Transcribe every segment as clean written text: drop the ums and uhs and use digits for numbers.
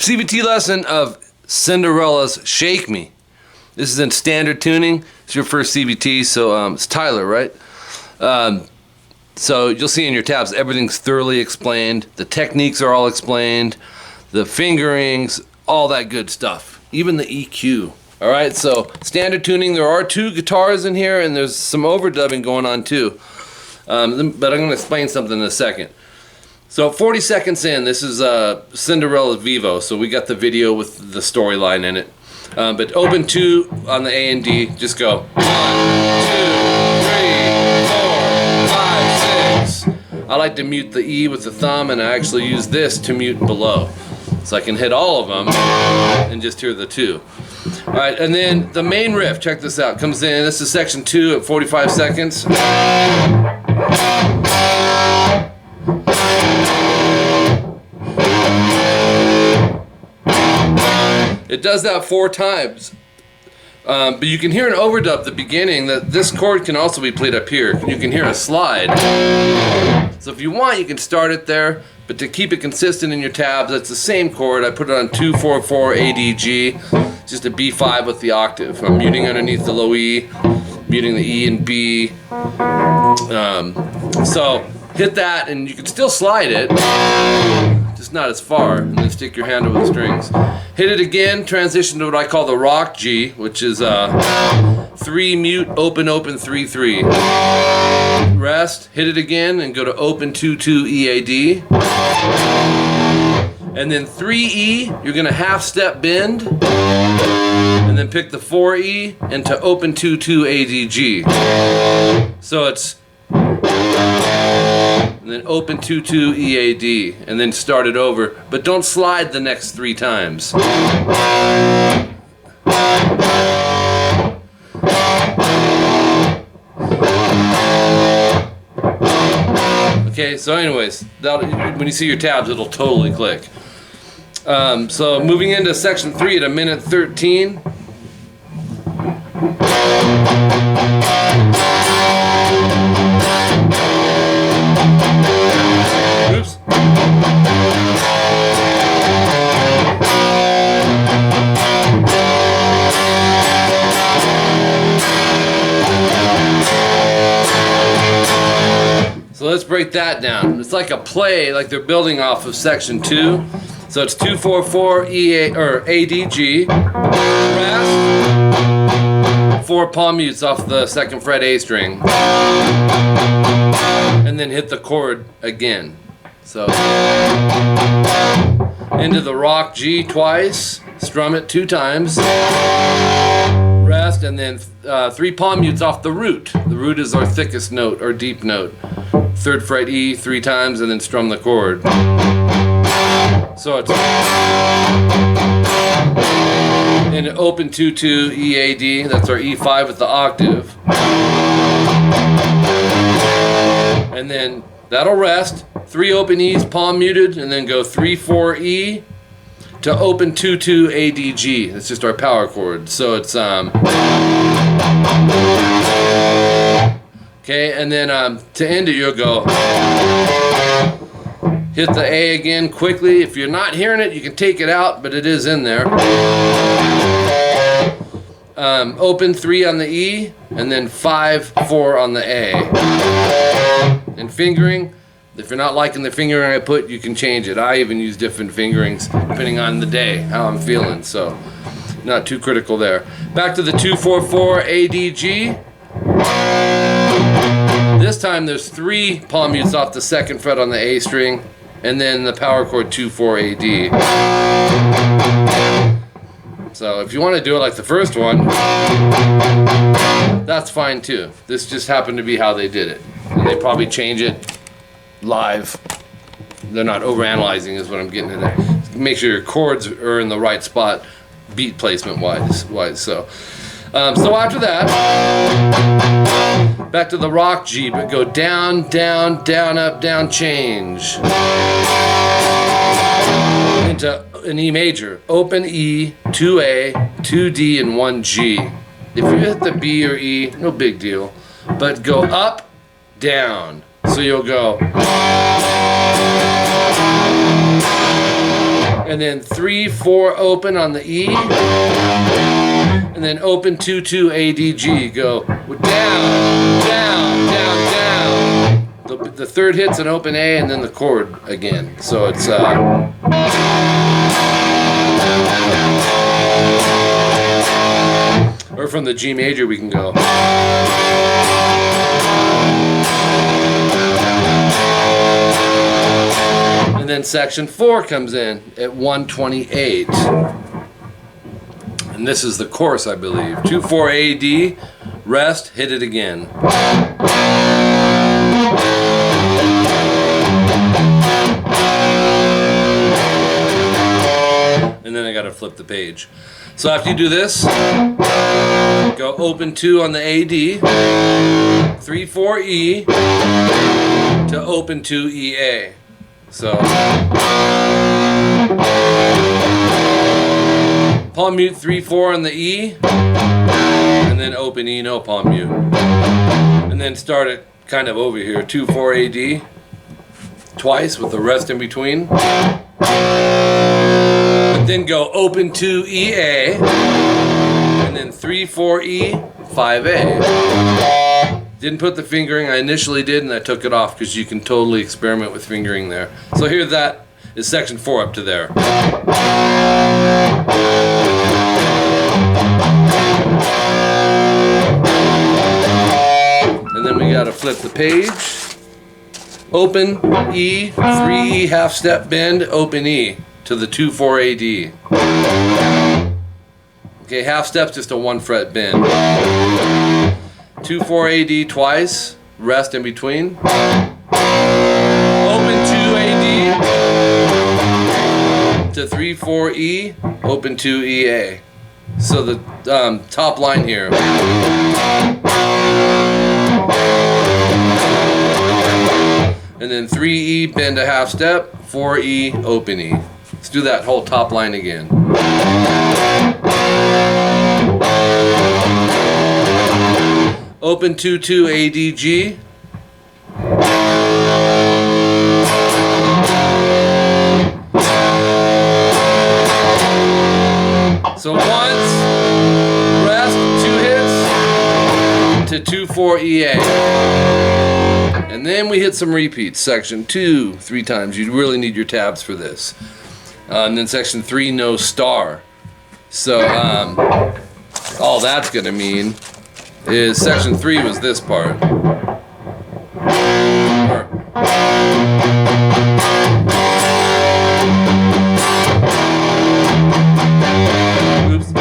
CVT lesson of Cinderella's Shake Me. This is in standard tuning. It's your first CVT, so it's Tyler, right? So you'll see in your tabs, everything's thoroughly explained. The techniques are all explained. The fingerings, all that good stuff. Even the EQ. All right, so standard tuning. There are 2 guitars in here, and there's some overdubbing going on too. But I'm going to explain something in a second. So 40 seconds in, this is Cinderella's Vivo, so we got the video with the storyline in it. But open 2 on the A and D, just go 1, 2, 3, 4, 5, 6. I like to mute the E with the thumb, and I actually use this to mute below. So I can hit all of them and just hear the 2. Alright, and then the main riff, check this out, comes in. This is section 2 at 45 seconds. It does that 4 times. But you can hear an overdub at the beginning that this chord can also be played up here. You can hear a slide. So if you want, you can start it there, but to keep it consistent in your tabs, that's the same chord. I put it on 2-4-4 ADG, just a B5 with the octave. I'm muting underneath the low E, muting the E and B. So hit that, and you can still slide it, just not as far, and then stick your hand over the strings. Hit it again, transition to what I call the rock G, which is 3 mute, open, open, 3-3. Rest, hit it again, and go to open 2-2 EAD. And then 3E, you're going to half step bend, and then pick the 4E into open 2-2 ADG. So it's and then open 2-2 EAD, and then start it over, but don't slide the next 3 times. Okay, so anyways, when you see your tabs, it'll totally click. So moving into section 3 at 1:13. Oops. So let's break that down. It's like a play, like they're building off of section 2. So it's 2-4-4 ADG. Rest. 4 palm mutes off the 2nd fret A string. And then hit the chord again. So into the rock G twice, strum it 2 times, rest, and then 3 palm mutes off the root. The root is our thickest note, or deep note. 3rd fret E 3 times, and then strum the chord. So it's in an open 2-2 EAD, that's our E5 with the octave. And then that'll rest, 3 open E's, palm muted, and then go 3-4 E to open 2-2 ADG. That's just our power chord. So it's okay, and then to end it, you'll go hit the A again quickly. If you're not hearing it, you can take it out, but it is in there. Open 3 on the E, and then 5-4 on the A. And fingering, if you're not liking the fingering I put, you can change it. I even use different fingerings depending on the day, how I'm feeling, so not too critical there. Back to the 2-4-4 ADG. This time there's 3 palm mutes off the 2nd fret on the A string, and then the power chord 2-4 AD. So if you want to do it like the first one, that's fine too. This just happened to be how they did it. And they probably change it live. They're not overanalyzing is what I'm getting at. Make sure your chords are in the right spot, beat placement wise. So after that, back to the rock G, but go down, down, down, up, down, change. Into an E major. Open E, 2A, 2D, and 1G. If you hit the B or E, no big deal. But go up, down. So you'll go. and then 3, 4 open on the E, and then open 2, 2 A, D, G. Go down, down, down, down. The third hit's an open A, and then the chord again. So it's or from the G major we can go. And then section 4 comes in at 128. And this is the chorus, I believe. 2, 4 A, D, rest, hit it again. And then I gotta flip the page. So after you do this, go open 2 on the A, D, 3, 4 E, to open 2 E, A. So palm mute 3, 4 on the E, and then open E, no palm mute. And then start it kind of over here, 2, 4 A, D, twice with the rest in between. And then go open 2 E, A, and then 3, 4 E, 5 A. Didn't put the fingering, I initially did, and I took it off because you can totally experiment with fingering there. So here that is section 4 up to there. And then we gotta flip the page. Open E, 3 E, half step bend, open E to the 2, 4 A, D. Okay, half step's just a 1 fret bend. 2, 4 A, D twice, rest in between. Open 2 A, D to 3, 4 E, open 2 E, A. So the top line here. And then 3 E, bend a half step, 4 E, open E. Let's do that whole top line again. Open 2, 2 A, D, G. So once, rest, 2 hits to 2, 4 E, A. And then we hit some repeats. Section 2, 3 times. You really need your tabs for this. And then section 3, no star. So all that's going to mean is section 3 was this part. Oops.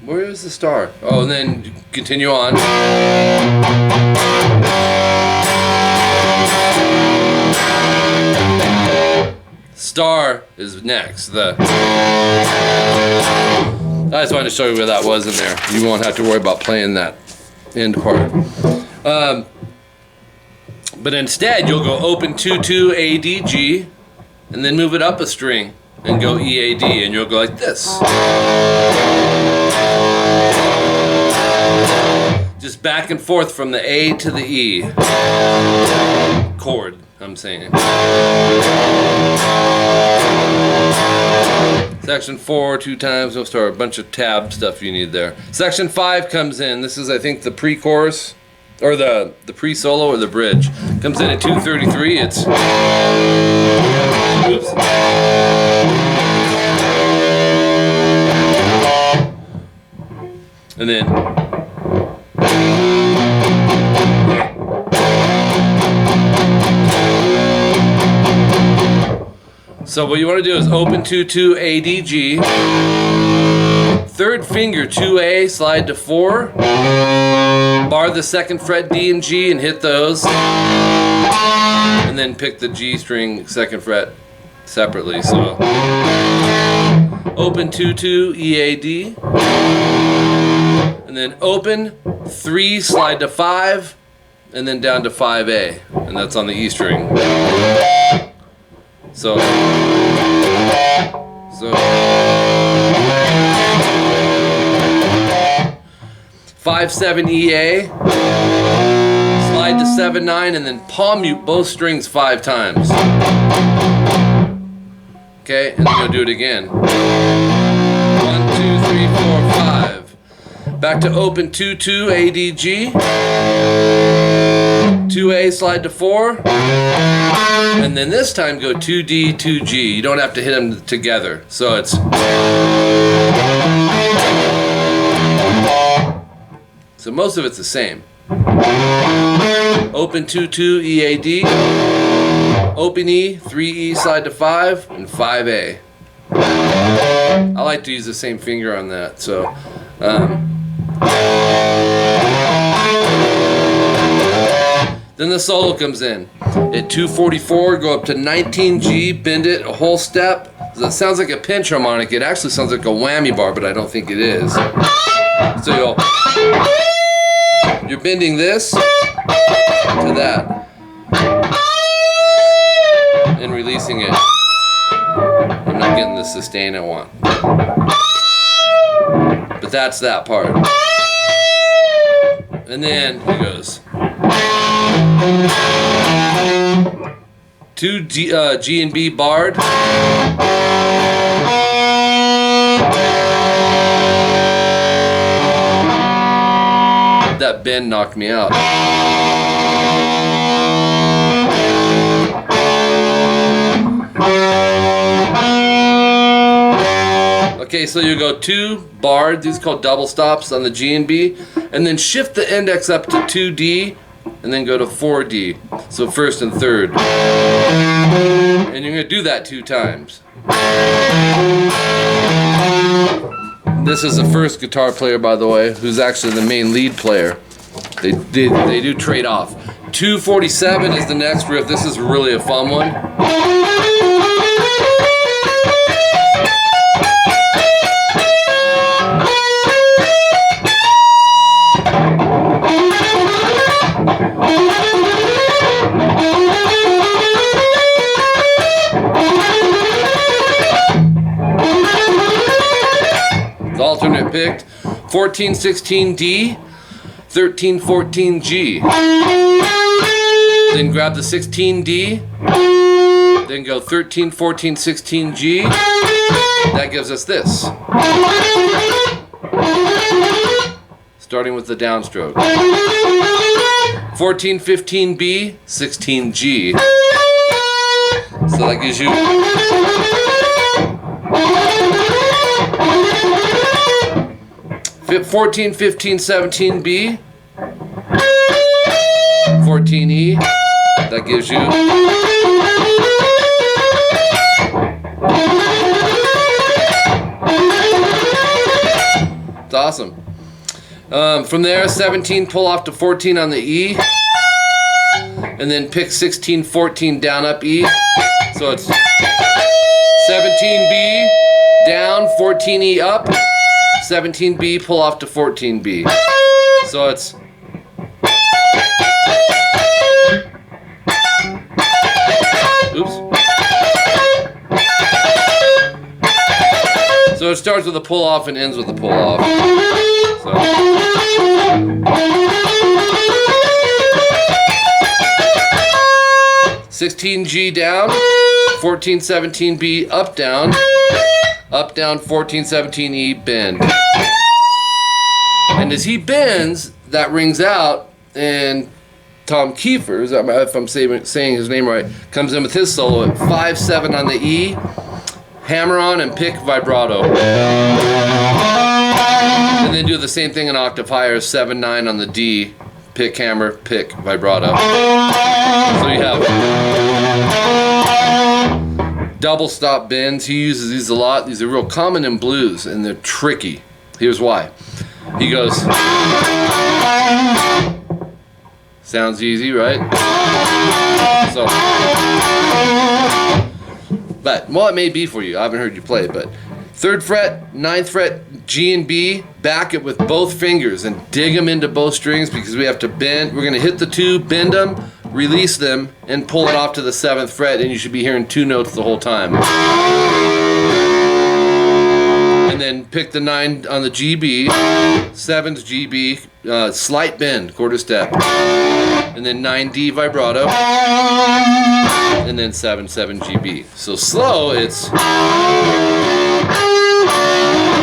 Where is the star? Oh, and then continue on. Star is next. I just wanted to show you where that was in there. You won't have to worry about playing that end part. But instead, you'll go open 2, 2 A, D, G, and then move it up a string and go E, A, D, and you'll go like this. Just back and forth from the A to the E. Chord, I'm saying. Section 4, 2 times, no star, a bunch of tab stuff you need there. Section 5 comes in. This is, I think, the pre-chorus, or the pre-solo or the bridge. Comes in at 2:33. It's... Oops. And then... So what you want to do is open 2, 2 A, D, G, third finger 2 A, slide to 4, bar the second fret D and G and hit those, and then pick the G string second fret separately. So open 2, 2 E, A, D, and then open 3, slide to 5, and then down to 5 A, and that's on the E string. So 5, 7 E, A, slide to 7/9, and then palm mute both strings 5 times. Okay, and then you'll do it again. 1, 2, 3, 4, 5. Back to open 2/2 A D G. 2A, slide to 4. And then this time go 2D, 2G. You don't have to hit them together. So it's. So most of it's the same. Open 2/2 E A D. Open E, 3E, slide to 5, and 5A. I like to use the same finger on that. So. Then the solo comes in. At 244, go up to 19G, bend it a whole step. That sounds like a pinch harmonic. It actually sounds like a whammy bar, but I don't think it is. So you're bending this to that. And releasing it. I'm not getting the sustain I want. But that's that part. And then he goes. 2 G and B barred. That bend knocked me out. Okay, so you go 2 barred, these are called double stops on the G and B, and then shift the index up to 2D, and then go to 4D. So first and third. And you're going to do that 2 times. This is the first guitar player, by the way, who's actually the main lead player. They do trade off. 247 is the next riff. This is really a fun one. Alternate picked 14, 16 D, 13, 14 G. Then grab the 16 D, then go 13, 14, 16 G. That gives us this. Starting with the downstroke. 14, 15 B, 16 G. So that gives you. 14, 15, 17 B, 14 E, that gives you. It's awesome. From there, 17 pull off to 14 on the E, and then pick 16, 14 down up E, so it's 17 B, down, 14 E up, 17B, pull off to 14B. So it's. Oops. So it starts with a pull off and ends with a pull off. So. 16G down, 14, 17B up, down. Up, down, 14, 17, E, bend. And as he bends, that rings out, and Tom Kiefer, if I'm saying his name right, comes in with his solo at 5-7 on the E, hammer on and pick vibrato. And then do the same thing an octave higher, 7-9 on the D, pick, hammer, pick, vibrato. So you have double stop bends. He uses these a lot. These are real common in blues, and they're tricky. Here's why. He goes. Sounds easy, right? So, but, well, it may be for you. I haven't heard you play it, but 3rd fret, 9th fret, G and B, back it with both fingers and dig them into both strings because we have to bend. We're going to hit the 2, bend them, release them, and pull it off to the 7th fret, and you should be hearing 2 notes the whole time. And then pick the 9 on the GB, 7's GB, slight bend, quarter step. and then 9D vibrato, and then 7/7 GB. So slow, it's.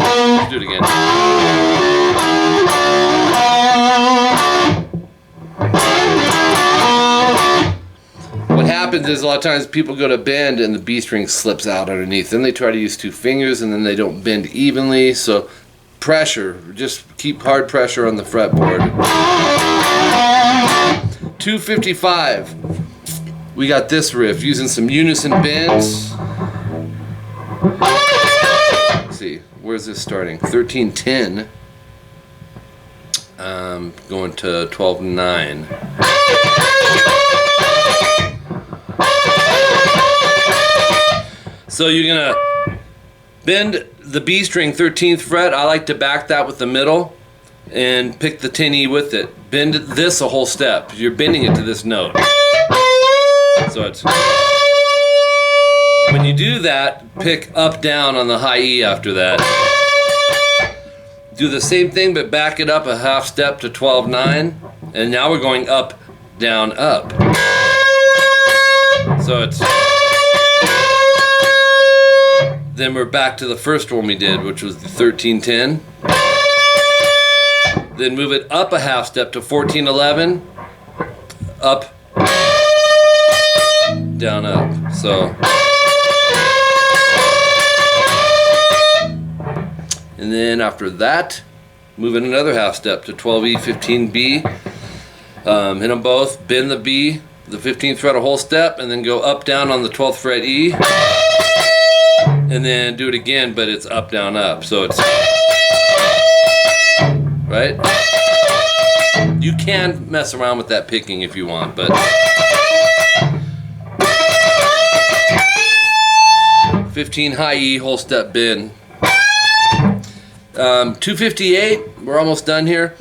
Let's do it again. What happens is a lot of times people go to bend and the B string slips out underneath. Then they try to use 2 fingers and then they don't bend evenly. So pressure, just keep hard pressure on the fretboard. 255. We got this riff using some unison bends. Let's see, where's this starting? 1310. Going to 12/9. So you're gonna bend the B string 13th fret. I like to back that with the middle and pick the 10E with it. Bend this a whole step. You're bending it to this note. So it's. When you do that, pick up down on the high E after that. Do the same thing but back it up a half step to 12/9, and now we're going up, down, up. So it's. Then we're back to the first one we did, which was the 1310. Then move it up a half step to 14/11, up, down, up. So. And then after that, move it another half step to 12E, 15B. Hit them both, bend the B, the 15th fret a whole step, and then go up, down on the 12th fret E. And then do it again, but it's up, down, up. So it's. Right? You can mess around with that picking if you want, but. 15 high E, whole step bend. 258, we're almost done here.